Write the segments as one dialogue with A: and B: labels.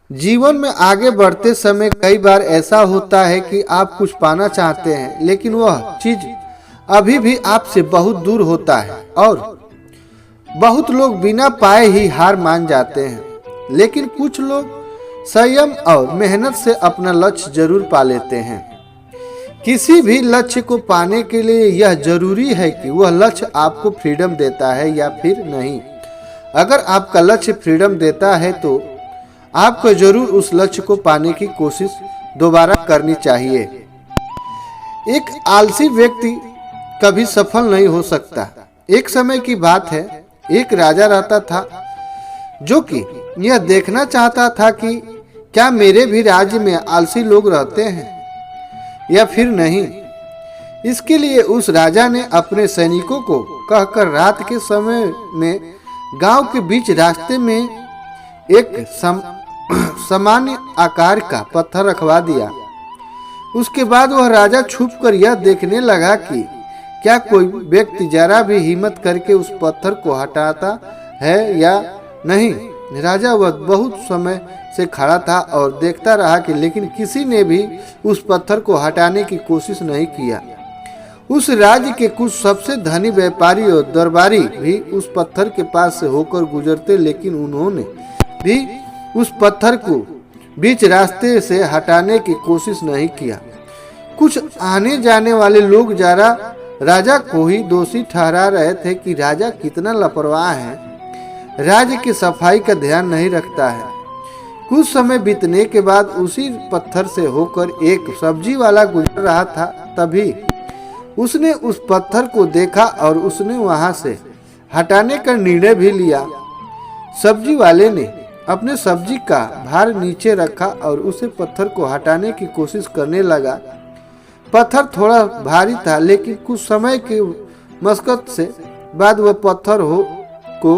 A: जीवन में आगे बढ़ते समय कई बार ऐसा होता है कि आप कुछ पाना चाहते हैं लेकिन वह चीज अभी भी आपसे बहुत दूर होता है और बहुत लोग बिना पाए ही हार मान जाते हैं। लेकिन कुछ लोग संयम और मेहनत से अपना लक्ष्य जरूर पा लेते हैं। किसी भी लक्ष्य को पाने के लिए यह जरूरी है कि वह लक्ष्य आपको फ्रीडम देता है या फिर नहीं। अगर आपका लक्ष्य फ्रीडम देता है तो आपको जरूर उस लक्ष्य को पाने की कोशिश दोबारा करनी चाहिए। एक आलसी व्यक्ति कभी सफल नहीं हो सकता। एक समय की बात है, एक राजा रहता था जो कि यह देखना चाहता था कि क्या मेरे भी राज्य में आलसी लोग रहते हैं या फिर नहीं। इसके लिए उस राजा ने अपने सैनिकों को कहकर रात के समय में गांव के बीच रास्ते में एक सामान्य आकार का पत्थर रखवा दिया। उसके बाद वह राजा छुपकर यह देखने लगा कि क्या कोई व्यक्ति जरा भी हिम्मत करके उस पत्थर को हटाता है या नहीं। राजा वह बहुत समय से खड़ा था और देखता रहा कि लेकिन किसी ने भी उस पत्थर को हटाने की कोशिश नहीं किया। उस राज्य के कुछ सबसे धनी व्यापारी और दरबारी भी उस पत्थर के पास से होकर गुजरते, लेकिन उन्होंने भी उस पत्थर को बीच रास्ते से हटाने की कोशिश नहीं किया। कुछ आने जाने वाले लोग जरा राजा को ही दोषी ठहरा रहे थे कि राजा कितना लापरवाह है, राज्य की सफाई का ध्यान नहीं रखता है। कुछ समय बीतने के बाद उसी पत्थर से होकर एक सब्जी वाला गुजर रहा था। तभी उसने उस पत्थर को देखा और उसने वहां से हटाने का निर्णय भी लिया। सब्जी वाले ने अपने सब्जी का भार नीचे रखा और उसे पत्थर को हटाने की कोशिश करने लगा। पत्थर थोड़ा भारी था, लेकिन कुछ समय की मशक्कत से बाद वह पत्थर को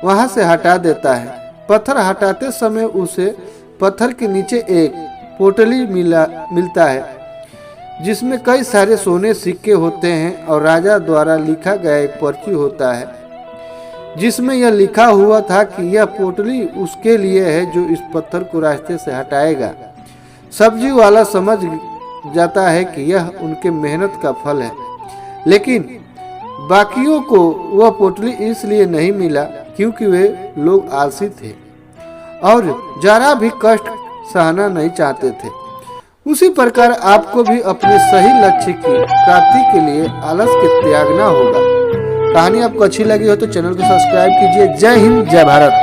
A: वहां से हटा देता है। पत्थर हटाते समय उसे पत्थर के नीचे एक पोटली मिलता है जिसमें कई सारे सोने सिक्के होते हैं और राजा द्वारा लिखा गया एक पर्ची होता है जिसमें यह लिखा हुआ था कि यह पोटली उसके लिए है जो इस पत्थर को रास्ते से हटाएगा। सब्जी वाला समझ जाता है कि यह उनके मेहनत का फल है, लेकिन बाकियों को वह पोटली इसलिए नहीं मिला क्योंकि वे लोग आलसी थे और जरा भी कष्ट सहना नहीं चाहते थे। उसी प्रकार आपको भी अपने सही लक्ष्य की प्राप्ति के लिए आलस के त्यागना होगा। कहानी आपको अच्छी लगी हो तो चैनल को सब्सक्राइब कीजिए। जय हिंद, जय भारत।